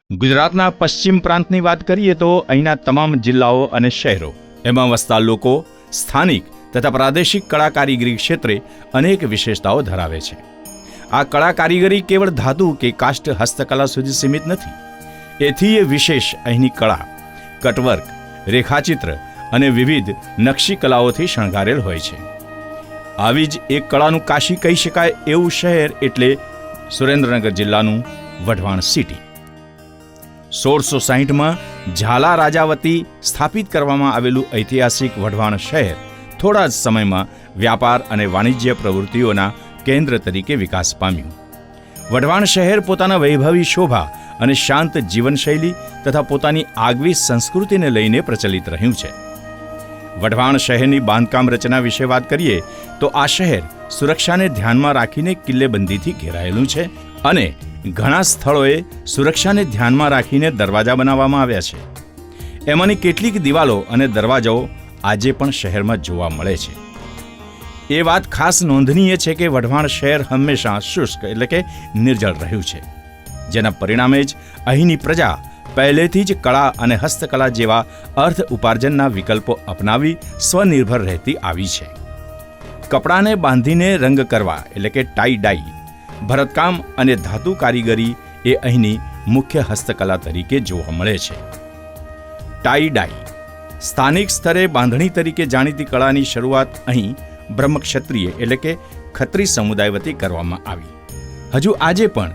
ગુજરાતના પશ્ચિમ પ્રાંતની વાત કરીએ તો અહીંના તમામ જિલ્લાઓ અને શહેરો, એમાં વસતા લોકો સ્થાનિક તથા પ્રાદેશિક કળા કારીગરી ક્ષેત્રે અનેક વિશેષતાઓ ધરાવે છે. આ કળા કારીગરી કેવળ ધાતુ કે કાષ્ઠ હસ્તકલા સુધી સીમિત નથી. એથી એ વિશેષ અહીંની કળા, કટવર્ક, રેખાચિત્ર અને વિવિધ નકશી કલાઓથી શણગારેલ હોય છે. આવી જ એક કળાનું કાશી કહી શકાય એવું શહેર એટલે સુરેન્દ્રનગર જિલ્લાનું વઢવાણ સિટી. 1660માં ઝાલા રાજાવતી સ્થાપિત કરવામાં આવેલું ઐતિહાસિક વઢવાણ શહેર થોડા જ સમયમાં વ્યાપાર અને વાણિજ્ય પ્રવૃત્તિઓના કેન્દ્ર તરીકે વિકાસ પામ્યું. વઢવાણ શહેર પોતાના વૈભવી શોભા અને શાંત જીવનશૈલી તથા પોતાની આગવી સંસ્કૃતિને લઈને પ્રચલિત રહ્યું છે. વઢવાણ શહેરની બાંધકામ રચના વિશે વાત કરીએ તો આ શહેર સુરક્ષાને ધ્યાનમાં રાખીને કિલ્લેબંધીથી ઘેરાયેલું છે અને ઘણા સ્થળોએ સુરક્ષાને ધ્યાનમાં રાખીને દરવાજા બનાવવામાં આવ્યા છે. એમાંની કેટલીક દિવાલો અને દરવાજાઓ આજે પણ શહેરમાં જોવા મળે છે. એ વાત ખાસ નોંધનીય છે કે વઢવાણ શહેર હંમેશા શુષ્ક એટલે કે નિર્જળ રહ્યું છે, જેના પરિણામે જ અહીંની પ્રજા પહેલેથી જ કળા અને હસ્તકલા જેવા અર્થ ઉપાર્જનના વિકલ્પો અપનાવી સ્વનિર્ભર રહેતી આવી છે. કપડાને બાંધીને રંગ કરવા એટલે કે ટાઈ ડાઈ, ભરતકામ અને ધાતુ કારીગરી એ અહીંની મુખ્ય હસ્તકલા તરીકે જોવા મળે છે. ટાઈ ડાઈ સ્થાનિક સ્તરે બાંધણી તરીકે જાણીતી કળાની શરૂઆત અહીં બ્રહ્મક્ષત્રિય એટલે કે ખત્રી સમુદાય વતી કરવામાં આવી. હજુ આજે પણ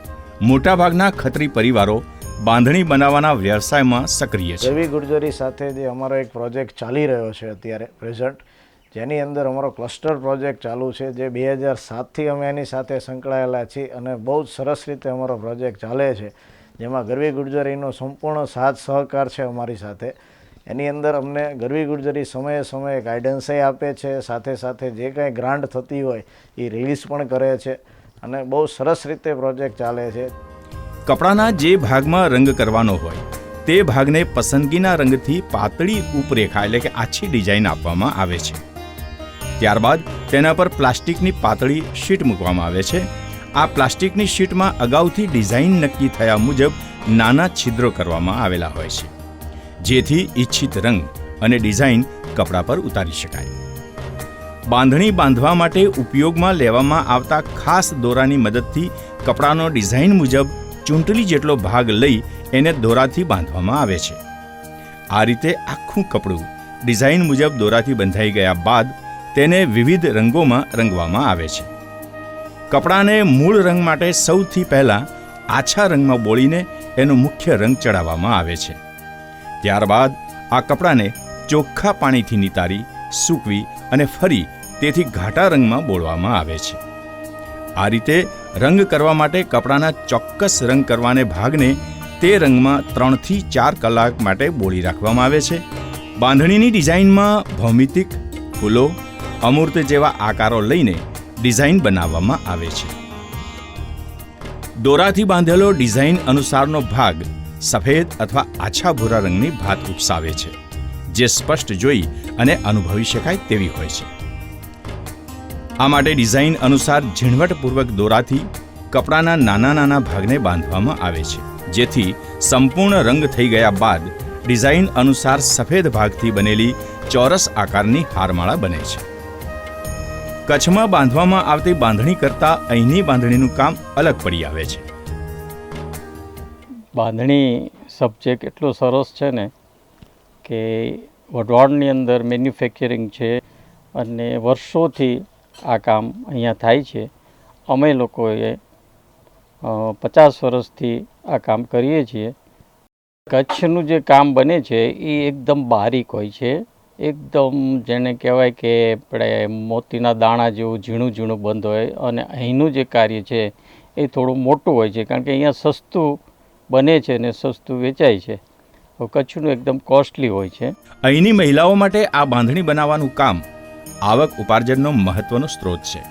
મોટાભાગના ખત્રી પરિવારો બાંધણી બનાવવાના વ્યવસાયમાં સક્રિય છે. ગરવી ગુર્જરી સાથે જે અમારો એક પ્રોજેક્ટ ચાલી રહ્યો છે અત્યારે પ્રેઝન્ટ, જેની અંદર અમારો ક્લસ્ટર પ્રોજેક્ટ ચાલુ છે, જે 2007થી અમે એની સાથે સંકળાયેલા છીએ અને બહુ જ સરસ રીતે અમારો પ્રોજેક્ટ ચાલે છે, જેમાં ગરવી ગુર્જરીનો સંપૂર્ણ સાથ સહકાર છે અમારી સાથે. એની અંદર અમને ગરવી ગુર્જરી સમયે સમયે ગાઈડન્સે આપે છે, સાથે સાથે જે કાંઈ ગ્રાન્ટ થતી હોય એ રિલીઝ પણ કરે છે અને બહુ સરસ રીતે પ્રોજેક્ટ ચાલે છે. કપડાના જે ભાગમાં રંગ કરવાનો હોય તે ભાગને પસંદગીના રંગથી પાતળી ઉપરેખા એટલે કે આછી ડિઝાઇન આપવામાં આવે છે. ત્યારબાદ તેના પર પ્લાસ્ટિકની પાતળી શીટ મૂકવામાં આવે છે. આ પ્લાસ્ટિકની શીટમાં અગાઉથી ડિઝાઇન નક્કી થયા મુજબ નાના છિદ્રો કરવામાં આવેલા હોય છે, જેથી ઈચ્છિત રંગ અને ડિઝાઇન કપડા પર ઉતારી શકાય. બાંધણી બાંધવા માટે ઉપયોગમાં લેવામાં આવતા ખાસ દોરાની મદદથી કપડાનો ડિઝાઇન મુજબ ચૂંટલી જેટલો ભાગ લઈ એને દોરાથી બાંધવામાં આવે છે. આ રીતે આખું કપડું ડિઝાઇન મુજબ દોરાથી બંધાઈ ગયા બાદ તેને વિવિધ રંગોમાં રંગવામાં આવે છે. કપડાને મૂળ રંગ માટે સૌથી પહેલાં આછા રંગમાં બોળીને એનો મુખ્ય રંગ ચડાવવામાં આવે છે. ત્યારબાદ આ કપડાને ચોખ્ખા પાણીથી નિતારી, સૂકવી અને ફરી તેથી ઘાટા રંગમાં બોળવામાં આવે છે. આ રીતે રંગ કરવા માટે કપડાના ચોક્કસ રંગ કરવાને ભાગને તે રંગમાં 3 થી 4 કલાક માટે બોળી રાખવામાં આવે છે. બાંધણીની ડિઝાઇનમાં ભૌમિતિક, ફૂલો, અમૂર્ત જેવા આકારો લઈને ડિઝાઇન બનાવવામાં આવે છે. દોરાથી બાંધેલો ડિઝાઇન અનુસારનો ભાગ સફેદ અથવા આછા ભૂરા રંગની ભાત ઉપસાવે છે, જે સ્પષ્ટ જોઈ અને અનુભવી શકાય તેવી હોય છે. આ માટે ડિઝાઇન અનુસાર ઝીણવટપૂર્વક દોરાથી કપડાના નાના નાના ભાગને બાંધવામાં આવે છે, જેથી સંપૂર્ણ રંગ થઈ ગયા બાદ ડિઝાઇન અનુસાર સફેદ ભાગથી બનેલી ચોરસ આકારની હારમાળા બને છે. કચ્છમાં બાંધવામાં આવતી બાંધણી કરતાં અહીંની બાંધણીનું કામ અલગ પડી આવે છે. બાંધણી સબ્જેક્ટ એટલો સરસ છે ને કે વઢવાણની અંદર મેન્યુફેક્ચરિંગ છે અને વર્ષોથી આ કામ અહીંયા થાય છે. અમે લોકોએ 50 વર્ષથી આ કામ કરીએ છીએ. કચ્છનું જે કામ બને છે એ એકદમ બારીક હોય છે, એકદમ જેને કહેવાય કે આપણે મોતીના દાણા જેવું ઝીણું ઝીણું બંધ હોય, અને અહીંનું જે કાર્ય છે એ થોડું મોટું હોય છે, કારણ કે અહીંયા સસ્તું બને છે ને સસ્તું વેચાય છે. કચ્છનું એકદમ કોસ્ટલી હોય છે. અહીંની મહિલાઓ માટે આ બાંધણી બનાવવાનું કામ આવક ઉપાર્જનનો મહત્વનો સ્ત્રોત છે.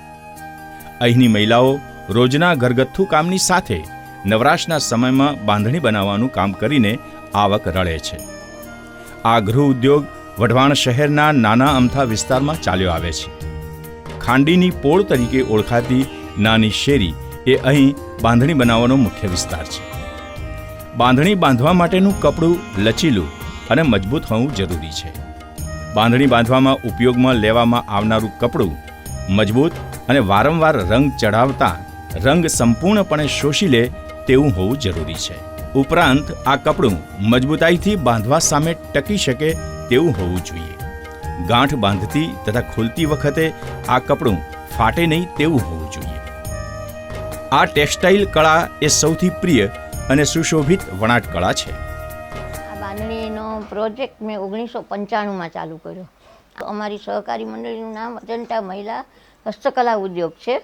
અહીંની મહિલાઓ રોજના ઘરગથ્થુ કામની સાથે નવરાશના સમયમાં બાંધણી બનાવવાનું કામ કરીને આવક રળે છે. આ ગૃહ ઉદ્યોગ વઢવાણ શહેરના નાના અમથા વિસ્તારમાં ચાલ્યો આવે છે. ખાંડીની પોળ તરીકે ઓળખાતી નાની શેરી એ અહીં બાંધણી બનાવવાનો મુખ્ય વિસ્તાર છે. બાંધણી બાંધવા માટેનું કપડું લચીલું અને મજબૂત હોવું જરૂરી છે. બાંધણી બાંધવામાં ઉપયોગમાં લેવામાં આવનારું કપડું મજબૂત અને વારંવાર રંગ ચઢાવતા રંગ સંપૂર્ણપણે શોષી લે તેવું હોવું જરૂરી છે. ઉપરાંત આ કપડું મજબૂતાઈથી બાંધવા સામે ટકી શકે તેવું હોવું જોઈએ. ગાંઠ બાંધતી તથા ખોલતી વખતે આ કપડું ફાટે નહીં તેવું હોવું જોઈએ. આ ટેક્સટાઇલ કળા એ સૌથી પ્રિય અને સુશોભિત વણાટ કળા છે. આ બાંધણીનો પ્રોજેક્ટ મેં 1995માં ચાલુ કર્યો. અમારી સહકારી મંડળીનું નામ અજંટા મહિલા હસ્તકલા ઉદ્યોગ છે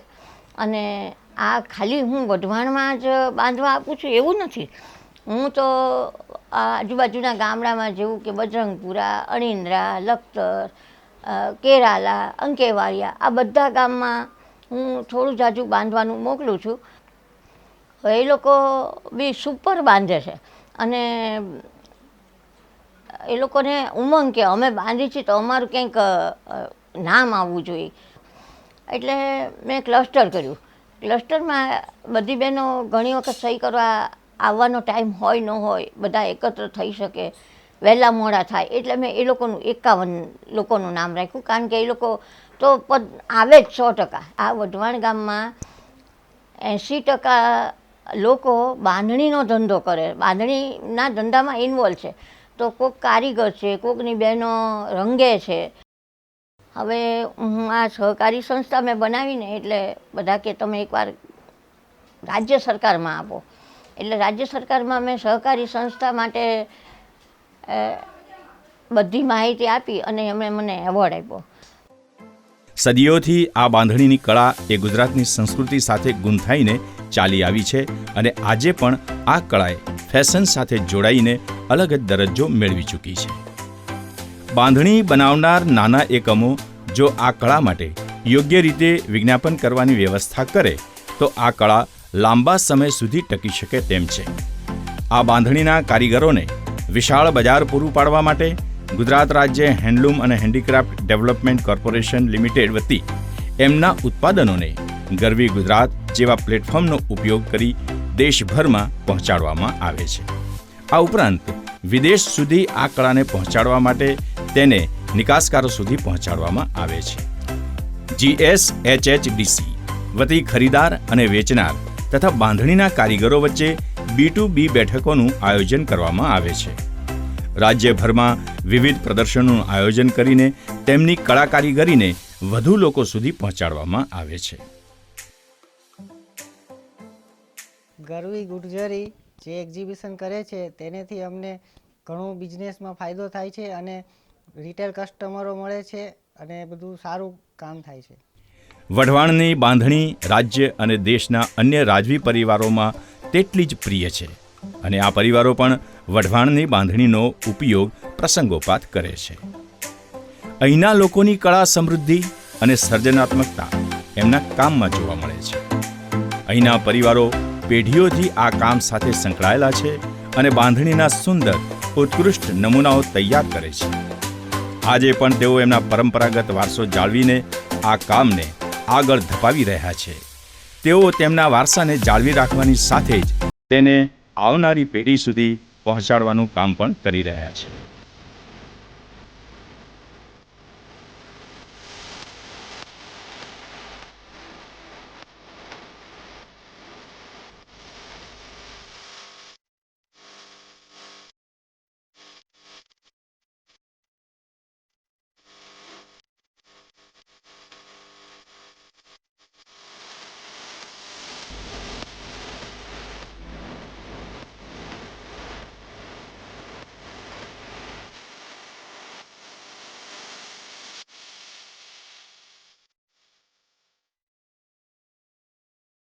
અને આ ખાલી હું વઢવાણમાં જ બાંધવા આપું છું એવું નથી. હું તો આજુબાજુના ગામડામાં જેવું કે બજરંગપુરા, અણિન્દ્રા, લખતર, કેરાલા, અંકેવાડિયા આ બધા ગામમાં હું થોડું જાજુ બાંધવાનું મોકલું છું. એ લોકો બી સુપર બાંધે છે અને એ લોકોને ઉમંગ કે અમે બાંધી છીએ તો અમારું કંઈક નામ આવવું જોઈએ. એટલે મેં ક્લસ્ટર કર્યું. ક્લસ્ટરમાં બધી બહેનો ઘણી વખત સહી કરવા આવવાનો ટાઈમ હોય ન હોય, બધા એકત્ર થઈ શકે, વહેલા મોડા થાય, એટલે મેં એ લોકોનું 51 લોકોનું નામ રાખ્યું. કારણ કે એ લોકો તો આવે જ 100%. આ વઢવાણ ગામમાં 80% લોકો બાંધણીનો ધંધો કરે, બાંધણીના ધંધામાં ઇન્વોલ્વ છે. તો કોઈક કારીગર છે, કોઈકની બહેનો રંગે છે. હવે હું આ સહકારી સંસ્થા મેં બનાવીને એટલે બધા કે તમે એકવાર રાજ્ય સરકારમાં આપો. એટલે રાજ્ય સરકારમાં મેં સહકારી સંસ્થા માટે બધી માહિતી આપી અને એમણે મને એવોર્ડ આપ્યો. સદીઓથી આ બાંધણીની કળા એ ગુજરાતની સંસ્કૃતિ સાથે ગૂંથાઈને ચાલી આવી છે અને આજે પણ આ કળાએ ફેશન સાથે જોડાઈને અલગ જ દરજ્જો મેળવી ચૂકી છે. બાંધણી બનાવનાર નાના એકમો જો આ કળા માટે યોગ્ય રીતે વિજ્ઞાપન કરવાની વ્યવસ્થા કરે તો આ કળા લાંબા સમય સુધી ટકી શકે તેમ છે. આ બાંધણીના કારીગરોને વિશાળ બજાર પૂરું પાડવા માટે ગુજરાત રાજ્ય હેન્ડલૂમ અને હેન્ડીક્રાફ્ટ ડેવલપમેન્ટ કોર્પોરેશન લિમિટેડ વતી એમના ઉત્પાદનોને ગરવી ગુજરાત જેવા પ્લેટફોર્મનો ઉપયોગ કરી દેશભરમાં પહોંચાડવામાં આવે છે. આ ઉપરાંત વિદેશ સુધી આ કળાને પહોંચાડવા માટે તેને નિકાસકારો સુધી પહોંચાડવામાં આવે છે. GSHHDC વતી ખરીદાર અને વેચનાર તથા બાંધણીના કારીગરો વચ્ચે B2B બેઠકોનું આયોજન કરવામાં આવે છે. રાજ્યભરમાં વિવિધ પ્રદર્શનોનું આયોજન કરીને તેમની કળા કારીગરીને વધુ લોકો સુધી પહોંચાડવામાં આવે છે. ગરવી ગુર્જરી જે એક્ઝિબિશન કરે છે તેનાથી અમને ઘણું બિઝનેસમાં ફાયદો થાય છે અને રિટેલ કસ્ટમરો મળે છે અને બધું સારું કામ થાય છે. વઢવાણની બાંધણી રાજ્ય અને દેશના અન્ય રાજવી પરિવારોમાં તેટલી જ પ્રિય છે અને આ પરિવારો પણ વઢવાણની બાંધણીનો ઉપયોગ પ્રસંગોપાત કરે છે. અહીંના લોકોની કળા સમૃદ્ધિ અને સર્જનાત્મકતા એમના કામમાં જોવા મળે છે. અહીંના પરિવારો પેઢીઓથી આ કામ સાથે સંકળાયેલા છે અને બાંધણીના સુંદર ઉત્કૃષ્ટ નમૂનાઓ તૈયાર કરે છે. આજે પણ તેઓ એમના પરંપરાગત વારસો જાળવીને આ કામને આગળ ધપાવી રહ્યા છે. તેઓ તેમના વારસાને જાળવી રાખવાની સાથે જ તેને આવનારી પેઢી સુધી પહોંચાડવાનું કામ પણ કરી રહ્યા છે.